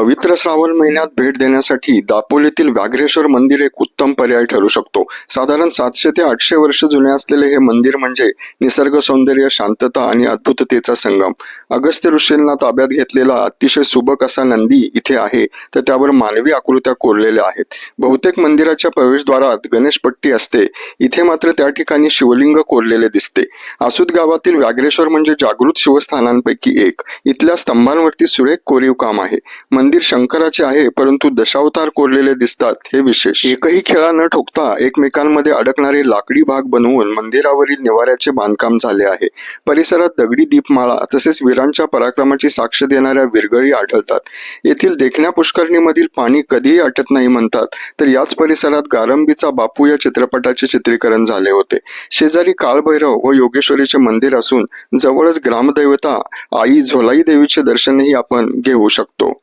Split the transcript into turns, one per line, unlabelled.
पवित्र श्रावण महिन्यात भेट देण्यासाठी दापोलीतील व्याघ्रेश्वर मंदिर एक उत्तम पर्याय ठरू शकतो. साधारण 700 ते 800 वर्ष जुने असलेले हे मंदिर म्हणजे निसर्ग सौंदर्य, शांतता आणि अद्भुततेचा संगम. अगस्त्य ऋषींना ताब्यात घेतलेला अतिशय सुबक असा नंदी इथे आहे, तर त्यावर मानवी आकृत्या कोरलेल्या आहेत. बहुतेक मंदिराच्या प्रवेशद्वारात गणेशपट्टी असते, इथे मात्र त्या ठिकाणी शिवलिंग कोरलेले दिसते. आसूद गावातील व्याघ्रेश्वर म्हणजे जागृत शिवस्थानांपैकी एक. इथल्या स्तंभांवरती सुरेख कोरीव काम आहे. मंदिर शंकराचे आहे, परंतु दशावतार कोरलेले दिसतात, हे विशेष. एकही खिळा न ठोकता एकमेकांमध्ये अडकणारे लाकडी भाग बनवून मंदिरावरील निवाऱ्याचे बांधकाम झाले आहे. परिसरात दगडी दीपमाळा तसेच वीरांच्या पराक्रमाची साक्ष देणाऱ्या विरगळी आढळतात. येथील देखण्या पुष्करणीमधील पाणी कधीही आटत नाही म्हणतात, तर याच परिसरात गारंबीचा बापू या चित्रपटाचे चित्रीकरण झाले होते. शेजारी काळभैरव व योगेश्वरीचे मंदिर असून जवळच ग्रामदैवता आई झोलाई देवीचे दर्शनही आपण घेऊ शकतो.